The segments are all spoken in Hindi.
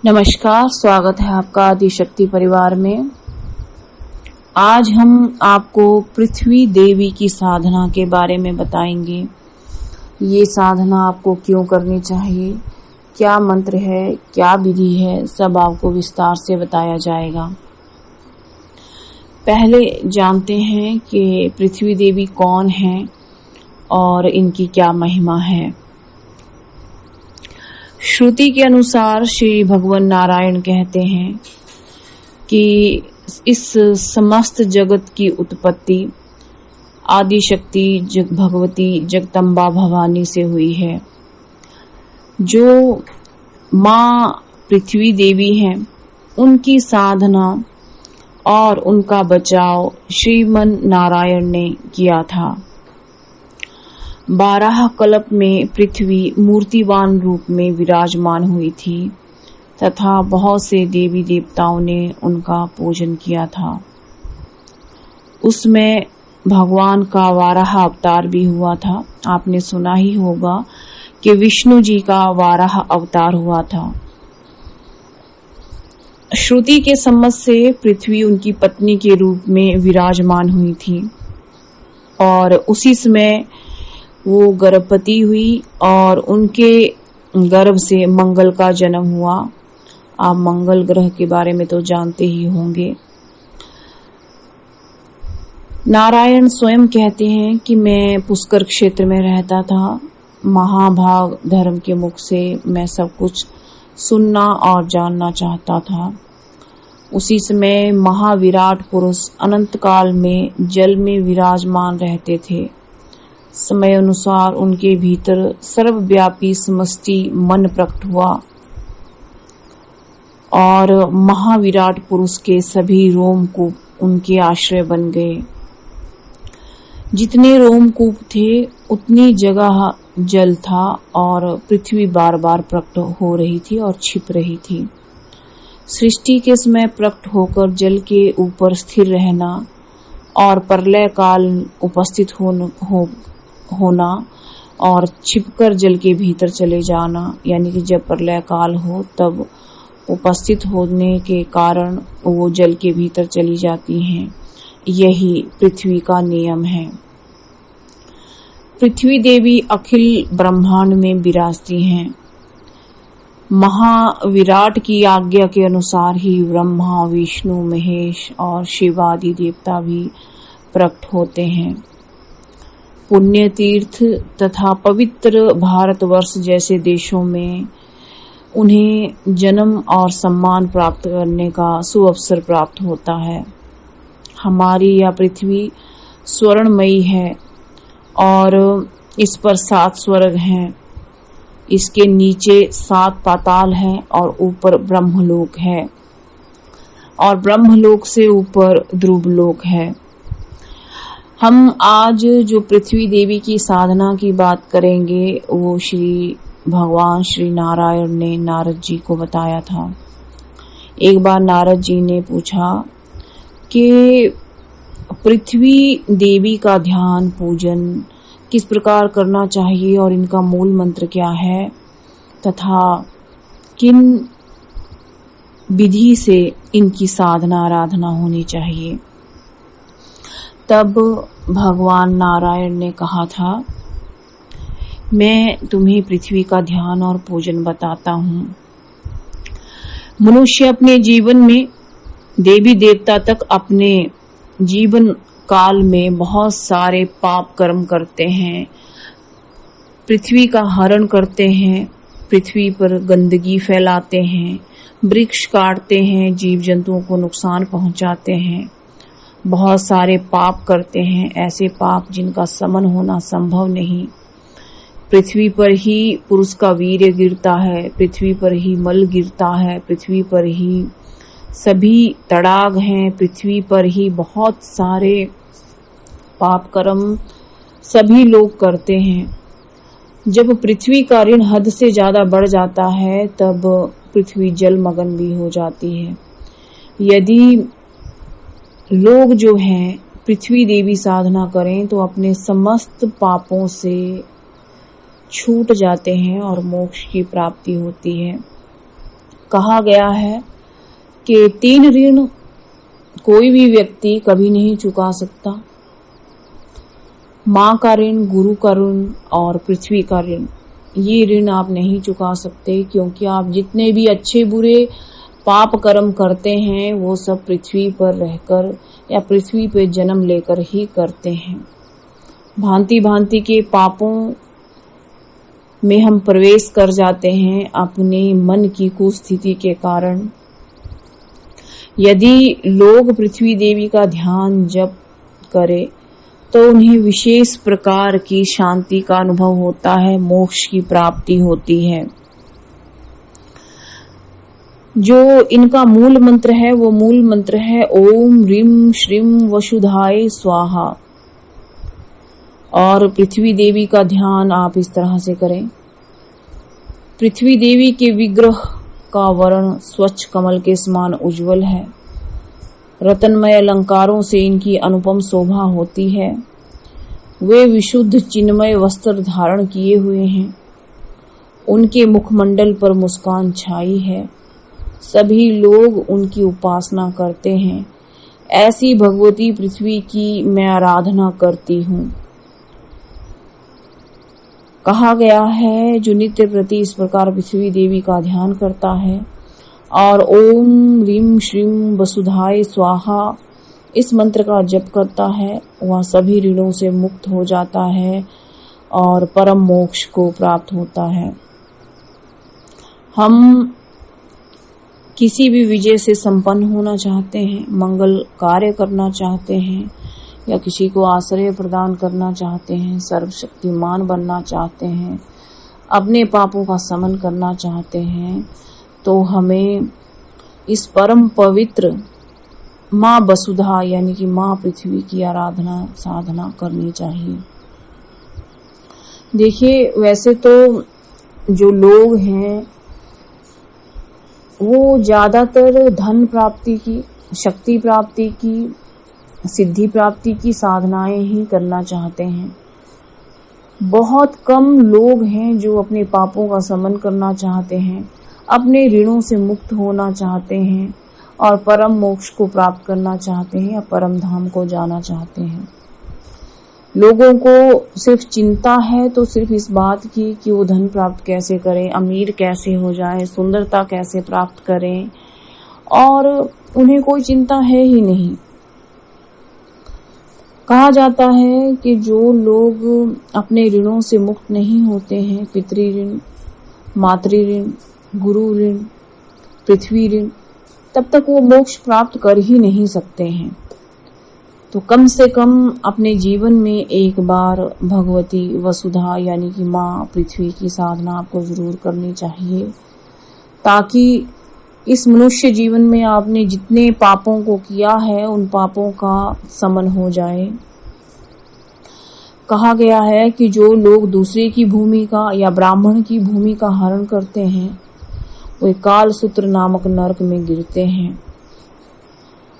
नमस्कार, स्वागत है आपका आदिशक्ति परिवार में। आज हम आपको पृथ्वी देवी की साधना के बारे में बताएंगे। ये साधना आपको क्यों करनी चाहिए, क्या मंत्र है, क्या विधि है, सब आपको विस्तार से बताया जाएगा। पहले जानते हैं कि पृथ्वी देवी कौन है और इनकी क्या महिमा है। श्रुति के अनुसार श्री भगवान नारायण कहते हैं कि इस समस्त जगत की उत्पत्ति आदिशक्ति भगवती जगदम्बा भवानी से हुई है। जो माँ पृथ्वी देवी हैं, उनकी साधना और उनका बचाव श्रीमन नारायण ने किया था। 12 कल्प में पृथ्वी मूर्तिवान रूप में विराजमान हुई थी तथा बहुत से देवी देवताओं ने उनका पूजन किया था। उसमें भगवान का वाराह अवतार भी हुआ था। आपने सुना ही होगा कि विष्णु जी का वाराह अवतार हुआ था। श्रुति के सम्मत से पृथ्वी उनकी पत्नी के रूप में विराजमान हुई थी और उसी समय वो गर्भवती हुई और उनके गर्भ से मंगल का जन्म हुआ। आप मंगल ग्रह के बारे में तो जानते ही होंगे। नारायण स्वयं कहते हैं कि मैं पुष्कर क्षेत्र में रहता था। महाभाग धर्म के मुख से मैं सब कुछ सुनना और जानना चाहता था। उसी समय महाविराट पुरुष अनंत काल में जल में विराजमान रहते थे। समय अनुसार उनके भीतर सर्वव्यापी समष्टि मन प्रकट हुआ और महाविराट पुरुष के सभी रोमकूप उनके आश्रय बन गए। जितने रोमकूप थे उतनी जगह जल था और पृथ्वी बार बार प्रकट हो रही थी और छिप रही थी। सृष्टि के समय प्रकट होकर जल के ऊपर स्थिर रहना और प्रलय काल उपस्थित होना और छिपकर जल के भीतर चले जाना, यानी कि जब प्रलय काल हो तब उपस्थित होने के कारण वो जल के भीतर चली जाती हैं। यही पृथ्वी का नियम है। पृथ्वी देवी अखिल ब्रह्मांड में विराजती हैं। महाविराट की आज्ञा के अनुसार ही ब्रह्मा, विष्णु, महेश और शिव आदि देवता भी प्रकट होते हैं। पुण्य तीर्थ तथा पवित्र भारतवर्ष जैसे देशों में उन्हें जन्म और सम्मान प्राप्त करने का सुअवसर प्राप्त होता है। हमारी यह पृथ्वी स्वर्णमयी है और इस पर 7 स्वर्ग हैं। इसके नीचे 7 पाताल हैं और ऊपर ब्रह्मलोक है और ब्रह्मलोक से ऊपर ध्रुवलोक है। हम आज जो पृथ्वी देवी की साधना की बात करेंगे वो भगवान श्री नारायण ने नारद जी को बताया था। एक बार नारद जी ने पूछा कि पृथ्वी देवी का ध्यान पूजन किस प्रकार करना चाहिए और इनका मूल मंत्र क्या है तथा किन विधि से इनकी साधना आराधना होनी चाहिए। तब भगवान नारायण ने कहा था, मैं तुम्हें पृथ्वी का ध्यान और पूजन बताता हूँ। मनुष्य अपने जीवन में देवी देवता तक अपने जीवन काल में बहुत सारे पाप कर्म करते हैं, पृथ्वी का हरण करते हैं, पृथ्वी पर गंदगी फैलाते हैं, वृक्ष काटते हैं, जीव जंतुओं को नुकसान पहुंचाते हैं, बहुत सारे पाप करते हैं, ऐसे पाप जिनका समन होना संभव नहीं। पृथ्वी पर ही पुरुष का वीर्य गिरता है, पृथ्वी पर ही मल गिरता है, पृथ्वी पर ही सभी तड़ाग हैं, पृथ्वी पर ही बहुत सारे पाप कर्म सभी लोग करते हैं। जब पृथ्वी का ऋण हद से ज्यादा बढ़ जाता है तब पृथ्वी जलमग्न भी हो जाती है। यदि लोग जो हैं पृथ्वी देवी साधना करें तो अपने समस्त पापों से छूट जाते हैं और मोक्ष की प्राप्ति होती है। कहा गया है कि 3 ऋण कोई भी व्यक्ति कभी नहीं चुका सकता। माँ का ऋण, गुरु का ऋण और पृथ्वी का ऋण। ये ऋण आप नहीं चुका सकते, क्योंकि आप जितने भी अच्छे बुरे पाप कर्म करते हैं वो सब पृथ्वी पर रहकर या पृथ्वी पर जन्म लेकर ही करते हैं। भांति भांति के पापों में हम प्रवेश कर जाते हैं अपने मन की कुस्थिति के कारण। यदि लोग पृथ्वी देवी का ध्यान जप करें तो उन्हें विशेष प्रकार की शांति का अनुभव होता है, मोक्ष की प्राप्ति होती है। जो इनका मूल मंत्र है वो मूल मंत्र है ओम ह्रीं श्रीं वसुधाय स्वाहा। और पृथ्वी देवी का ध्यान आप इस तरह से करें। पृथ्वी देवी के विग्रह का वर्ण स्वच्छ कमल के समान उज्जवल है। रत्नमय अलंकारों से इनकी अनुपम शोभा होती है। वे विशुद्ध चिन्मय वस्त्र धारण किए हुए हैं। उनके मुखमंडल पर मुस्कान छाई है। सभी लोग उनकी उपासना करते हैं। ऐसी भगवती पृथ्वी की मैं आराधना करती हूँ। कहा गया है जो नित्य प्रति इस प्रकार पृथ्वी देवी का ध्यान करता है और ओम ह्रीं श्रीं वसुधाय स्वाहा इस मंत्र का जप करता है, वह सभी ऋणों से मुक्त हो जाता है और परम मोक्ष को प्राप्त होता है। हम किसी भी विजय से संपन्न होना चाहते हैं, मंगल कार्य करना चाहते हैं या किसी को आश्रय प्रदान करना चाहते हैं, सर्वशक्तिमान बनना चाहते हैं, अपने पापों का शमन करना चाहते हैं, तो हमें इस परम पवित्र माँ वसुधा यानी कि माँ पृथ्वी की आराधना साधना करनी चाहिए। देखिए, वैसे तो जो लोग हैं वो ज्यादातर धन प्राप्ति की, शक्ति प्राप्ति की, सिद्धि प्राप्ति की साधनाएं ही करना चाहते हैं। बहुत कम लोग हैं जो अपने पापों का शमन करना चाहते हैं, अपने ऋणों से मुक्त होना चाहते हैं और परम मोक्ष को प्राप्त करना चाहते हैं या परम धाम को जाना चाहते हैं। लोगों को सिर्फ चिंता है तो सिर्फ इस बात की कि वो धन प्राप्त कैसे करें, अमीर कैसे हो जाए, सुंदरता कैसे प्राप्त करें, और उन्हें कोई चिंता है ही नहीं। कहा जाता है कि जो लोग अपने ऋणों से मुक्त नहीं होते हैं, पितृ ऋण, मातृ ऋण, गुरु ऋण, पृथ्वी ऋण, तब तक वो मोक्ष प्राप्त कर ही नहीं सकते हैं। तो कम से कम अपने जीवन में एक बार भगवती वसुधा यानी कि माँ पृथ्वी की साधना आपको जरूर करनी चाहिए, ताकि इस मनुष्य जीवन में आपने जितने पापों को किया है उन पापों का शमन हो जाए। कहा गया है कि जो लोग दूसरे की भूमि का या ब्राह्मण की भूमि का हरण करते हैं वे कालसूत्र नामक नरक में गिरते हैं,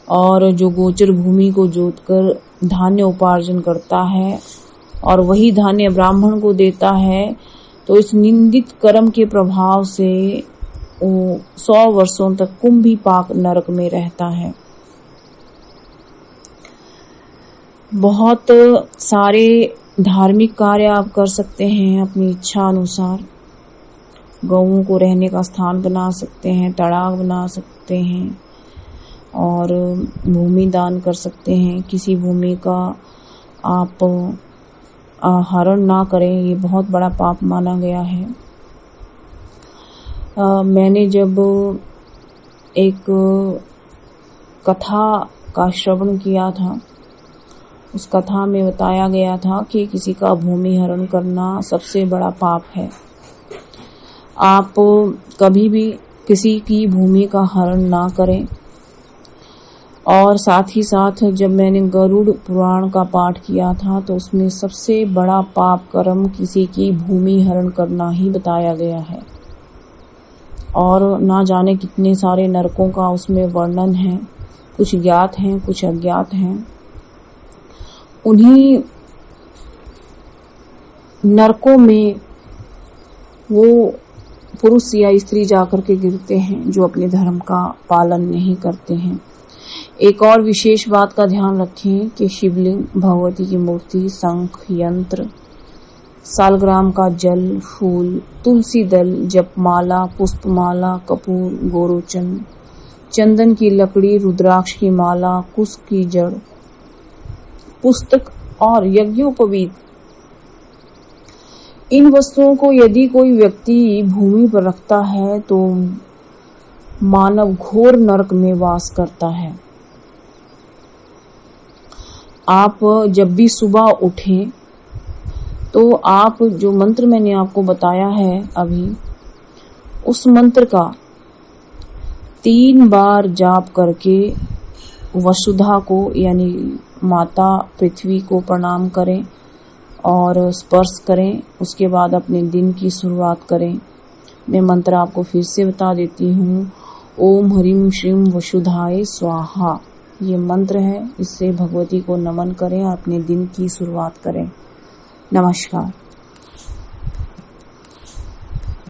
और जो गोचर भूमि को जोतकर धान्य उपार्जन करता है और वही धान्य ब्राह्मण को देता है, तो इस निंदित कर्म के प्रभाव से वो 100 वर्षों तक कुंभी पाक नरक में रहता है। बहुत सारे धार्मिक कार्य आप कर सकते हैं अपनी इच्छा अनुसार। गौओं को रहने का स्थान बना सकते हैं, तड़ाग बना सकते हैं और भूमि दान कर सकते हैं। किसी भूमि का आप हरण ना करें, ये बहुत बड़ा पाप माना गया है। मैंने जब एक कथा का श्रवण किया था, उस कथा में बताया गया था कि किसी का भूमि हरण करना सबसे बड़ा पाप है। आप कभी भी किसी की भूमि का हरण ना करें। और साथ ही साथ जब मैंने गरुड़ पुराण का पाठ किया था तो उसमें सबसे बड़ा पाप कर्म किसी की भूमि हरण करना ही बताया गया है, और ना जाने कितने सारे नरकों का उसमें वर्णन है। कुछ ज्ञात हैं, कुछ अज्ञात हैं। उन्हीं नरकों में वो पुरुष या स्त्री जाकर के गिरते हैं जो अपने धर्म का पालन नहीं करते हैं। एक और विशेष बात का ध्यान रखें कि शिवलिंग, भगवती की मूर्ति, शंख, यंत्र, सालग्राम का जल, फूल, तुलसी दल, जपमाला, पुष्पमाला, कपूर, गोरोचन, चंदन की लकड़ी, रुद्राक्ष की माला, कुश की जड़, पुस्तक और यज्ञोपवीत, इन वस्तुओं को यदि कोई व्यक्ति भूमि पर रखता है तो मानव घोर नरक में वास करता है। आप जब भी सुबह उठें तो आप जो मंत्र मैंने आपको बताया है अभी, उस मंत्र का 3 बार जाप करके वसुधा को यानी माता पृथ्वी को प्रणाम करें और स्पर्श करें। उसके बाद अपने दिन की शुरुआत करें। मैं मंत्र आपको फिर से बता देती हूँ। ओम ह्रीं श्रीं वसुधाय स्वाहा, ये मंत्र है। इससे भगवती को नमन करें और अपने दिन की शुरुआत करें। नमस्कार।